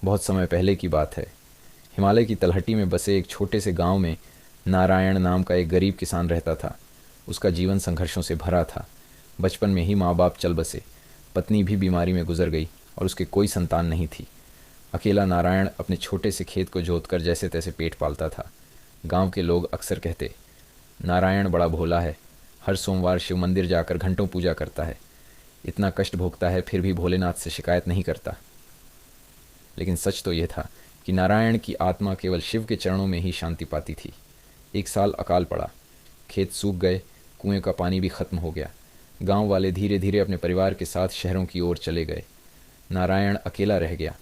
बहुत समय पहले की बात है। हिमालय की तलहटी में बसे एक छोटे से गांव में नारायण नाम का एक गरीब किसान रहता था। उसका जीवन संघर्षों से भरा था। बचपन में ही माँ बाप चल बसे, पत्नी भी बीमारी में गुजर गई और उसके कोई संतान नहीं थी। अकेला नारायण अपने छोटे से खेत को जोतकर जैसे तैसे पेट पालता था। गांव के लोग अक्सर कहते, नारायण बड़ा भोला है, हर सोमवार शिव मंदिर जाकर घंटों पूजा करता है, इतना कष्ट भोगता है फिर भी भोलेनाथ से शिकायत नहीं करता। लेकिन सच तो यह था कि नारायण की आत्मा केवल शिव के चरणों में ही शांति पाती थी। एक साल अकाल पड़ा, खेत सूख गए, कुएं का पानी भी खत्म हो गया। गांव वाले धीरे धीरे अपने परिवार के साथ शहरों की ओर चले गए। नारायण अकेला रह गया।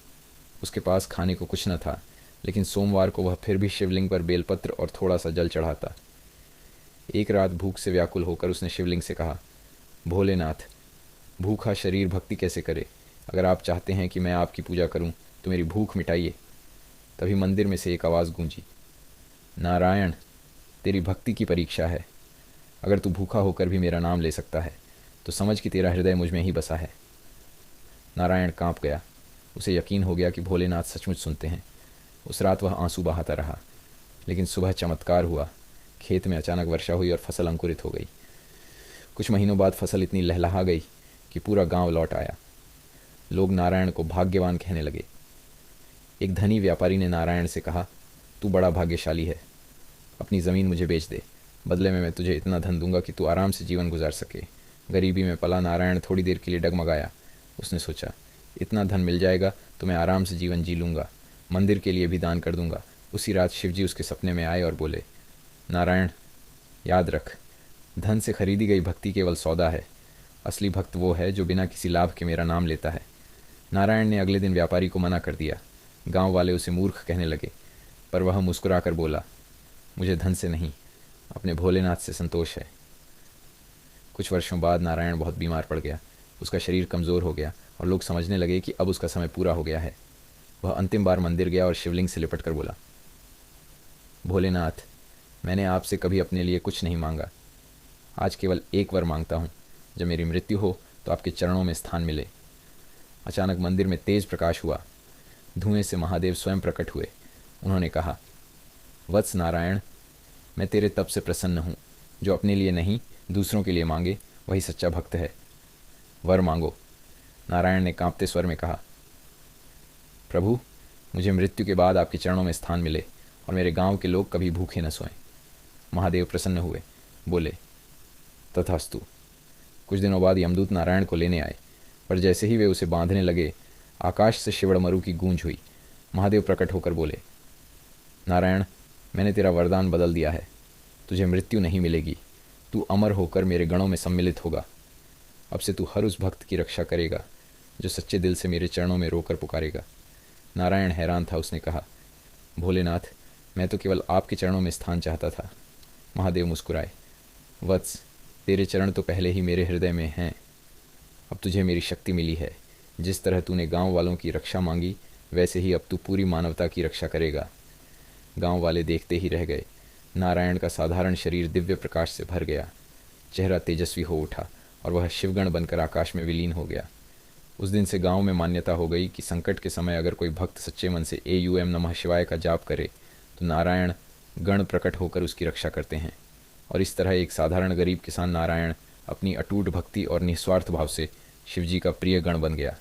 उसके पास खाने को कुछ न था, लेकिन सोमवार को वह फिर भी शिवलिंग पर बेलपत्र और थोड़ा सा जल चढ़ाता। एक रात भूख से व्याकुल होकर उसने शिवलिंग से कहा, भोलेनाथ, भूखा शरीर भक्ति कैसे करे? अगर आप चाहते हैं कि मैं आपकी पूजा करूं तो मेरी भूख मिटाइए। तभी मंदिर में से एक आवाज़ गूंजी, नारायण, तेरी भक्ति की परीक्षा है। अगर तू भूखा होकर भी मेरा नाम ले सकता है तो समझ कि तेरा हृदय मुझ में ही बसा है। नारायण कांप गया। उसे यकीन हो गया कि भोलेनाथ सचमुच सुनते हैं। उस रात वह आंसू बहाता रहा। लेकिन सुबह चमत्कार हुआ। खेत में अचानक वर्षा हुई और फसल अंकुरित हो गई। कुछ महीनों बाद फसल इतनी लहलहा गई कि पूरा गांव लौट आया। लोग नारायण को भाग्यवान कहने लगे। एक धनी व्यापारी ने नारायण से कहा, तू बड़ा भाग्यशाली है, अपनी ज़मीन मुझे बेच दे, बदले में मैं तुझे इतना धन दूंगा कि तू आराम से जीवन गुजार सके। गरीबी में पला नारायण थोड़ी देर के लिए डगमगाया। उसने सोचा, इतना धन मिल जाएगा तो मैं आराम से जीवन जी लूँगा, मंदिर के लिए भी दान कर दूंगा। उसी रात शिवजी उसके सपने में आए और बोले, नारायण, याद रख, धन से खरीदी गई भक्ति केवल सौदा है। असली भक्त वो है जो बिना किसी लाभ के मेरा नाम लेता है। नारायण ने अगले दिन व्यापारी को मना कर दिया। गांव वाले उसे मूर्ख कहने लगे, पर वह मुस्कुराकर बोला, मुझे धन से नहीं, अपने भोलेनाथ से संतोष है। कुछ वर्षों बाद नारायण बहुत बीमार पड़ गया। उसका शरीर कमज़ोर हो गया और लोग समझने लगे कि अब उसका समय पूरा हो गया है। वह अंतिम बार मंदिर गया और शिवलिंग से लिपट कर बोला, भोलेनाथ, मैंने आपसे कभी अपने लिए कुछ नहीं मांगा। आज केवल एक वर मांगता हूँ, जब मेरी मृत्यु हो तो आपके चरणों में स्थान मिले। अचानक मंदिर में तेज प्रकाश हुआ। धुएं से महादेव स्वयं प्रकट हुए। उन्होंने कहा, वत्स नारायण, मैं तेरे तप से प्रसन्न हूँ। जो अपने लिए नहीं दूसरों के लिए मांगे वही सच्चा भक्त है। वर मांगो। नारायण ने कांपते स्वर में कहा, प्रभु, मुझे मृत्यु के बाद आपके चरणों में स्थान मिले और मेरे गांव के लोग कभी भूखे न सोएं। महादेव प्रसन्न हुए, बोले, तथास्तु। कुछ दिनों बाद यमदूत नारायण को लेने आए, पर जैसे ही वे उसे बांधने लगे, आकाश से शिवड़मरु की गूंज हुई। महादेव प्रकट होकर बोले, नारायण, मैंने तेरा वरदान बदल दिया है। तुझे मृत्यु नहीं मिलेगी। तू अमर होकर मेरे गणों में सम्मिलित होगा। अब से तू हर उस भक्त की रक्षा करेगा जो सच्चे दिल से मेरे चरणों में रोकर पुकारेगा। नारायण हैरान था। उसने कहा, भोलेनाथ, मैं तो केवल आपके चरणों में स्थान चाहता था। महादेव मुस्कुराए, वत्स, तेरे चरण तो पहले ही मेरे हृदय में हैं। अब तुझे मेरी शक्ति मिली है। जिस तरह तूने गांव वालों की रक्षा मांगी, वैसे ही अब तू पूरी मानवता की रक्षा करेगा। गांव वाले देखते ही रह गए। नारायण का साधारण शरीर दिव्य प्रकाश से भर गया। चेहरा तेजस्वी हो उठा और वह शिवगण बनकर आकाश में विलीन हो गया। उस दिन से गांव में मान्यता हो गई कि संकट के समय अगर कोई भक्त सच्चे मन से AUM नमः शिवाय का जाप करे तो नारायण गण प्रकट होकर उसकी रक्षा करते हैं। और इस तरह एक साधारण गरीब किसान नारायण अपनी अटूट भक्ति और निस्वार्थ भाव से शिवजी का प्रिय गण बन गया।